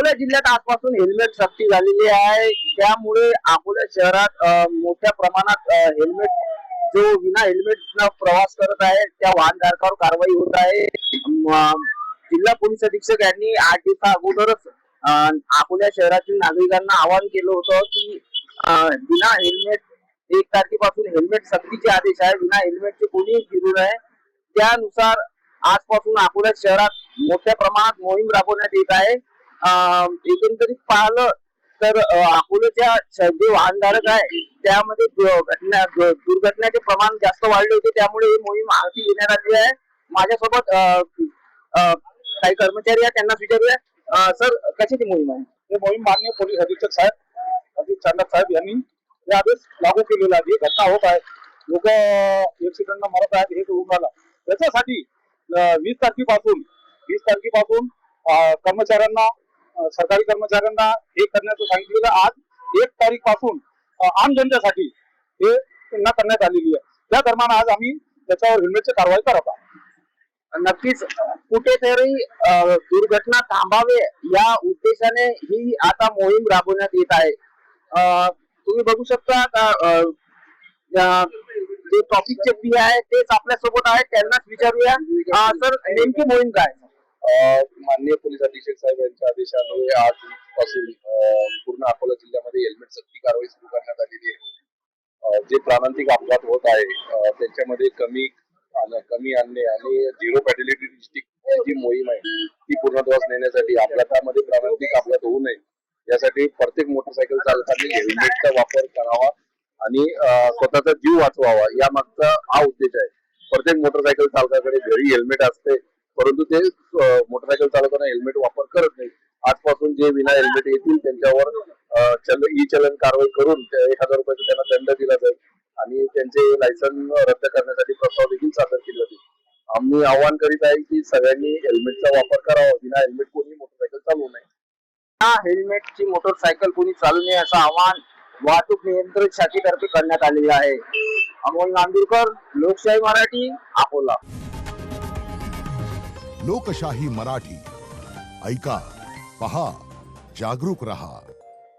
अकोला जिल्ह्यात आजपासून हेल्मेट सक्ती झालेली आहे. त्यामुळे अकोला शहरात मोठ्या प्रमाणात हेल्मेट जो विना हेल्मेट प्रवास करत आहे त्या वाहनधारकावर कारवाई होत आहे. जिल्हा पोलीस अधीक्षक यांनी 8 दिवसा अगोदरच अकोला शहरातील नागरिकांना आवाहन केलं होतं की विना हेल्मेट 1 तारखेपासून हेल्मेट सक्तीचे आदेश आहे. विना हेल्मेटचे कोणीही फिरू नये. त्यानुसार आजपासून अकोला शहरात मोठ्या प्रमाणात मोहीम राबवण्यात येत आहे. एकंदरीत पाहिलं तर अकोल्याच्या जे वाहनधारक आहे त्यामध्ये दुर्घटनेचे प्रमाण जास्त वाढले होते. त्यामुळे ही मोहीम हाती घेण्यात आली आहे. माझ्यासोबत काही कर्मचारी आहेत, त्यांना विचारूया. सर, कशाची मोहीम आहे? हे मोहीम माननीय पोलीस अधीक्षक साहेब अजित चांडक साहेब यांनी हे आदेश लागू केलेला आहे. घटना होत आहे, लोक ऍक्सिडेंट मरत आहेत, हे होऊन राहिलं. त्याच्यासाठी 20 तारखेपासून कर्मचाऱ्यांना, सरकारी कर्मचाऱ्यांना हे करण्याचं सांगितलेलं. आज 1 तारीख पासून आम जनतेसाठी हे पुन्हा करण्यात आलेली आहे. त्या दरम्यान आज आम्ही त्याच्यावर हेल्मेटची कारवाई करत आहोत. नक्कीच कुठेतरी दुर्घटना थांबावे या उद्देशाने ही आता मोहीम राबवण्यात येत आहे. तुम्ही बघू शकता का जे ट्रॉफिकचे पी आहे तेच आपल्या सोबत आहेत, त्यांनाच विचारूया. सर, नेमकी मोहीम काय? माननीय पोलीस अधीक्षक साहेब यांच्या आदेशान्वये आजपासून पूर्ण अकोला जिल्ह्यामध्ये हेल्मेट सक्ती कारवाई सुरू करण्यात आलेली आहे. जे प्राणांतिक अपघात होत आहे त्याच्यामध्ये कमी आणणे आणि झिरो फॅटॅलिटी डिस्ट्रिक्ट जी मोहीम आहे ती पूर्णत्वास नेण्यासाठी अपघातामध्ये प्राणांतिक अपघात होऊ नये यासाठी प्रत्येक मोटरसायकल चालकांनी हेल्मेटचा वापर करावा आणि स्वतःचा जीव वाचवावा, या मागचा हा उद्देश आहे. प्रत्येक मोटरसायकल चालकाकडे घरी हेल्मेट असते, परंतु ते मोटरसायकल चालकांना हेल्मेट वापर करत नाही. आजपासून जे विना हेल्मेट येतील त्यांच्यावर ई चलन कारवाई करून 1000 रुपयाचा त्यांना दंड दिला जाईल आणि त्यांचे लायसन रद्द करण्यासाठी प्रस्ताव देखील सादर केला जाईल. आम्ही आवाहन करीत आहे की सगळ्यांनी हेल्मेटचा वापर करावा. विना हेल्मेट कोणी मोटरसायकल चालवू नये. हेल्मेटची मोटरसायकल कोणी चालू नये असं आवाहन वाहतूक नियंत्रण शाखेतर्फे करण्यात आलेले आहे. अमोल नांदुरकर, लोकशाही मराठी, अकोला. लोकशाही मराठी ऐका, पहा, जागरूक रहा.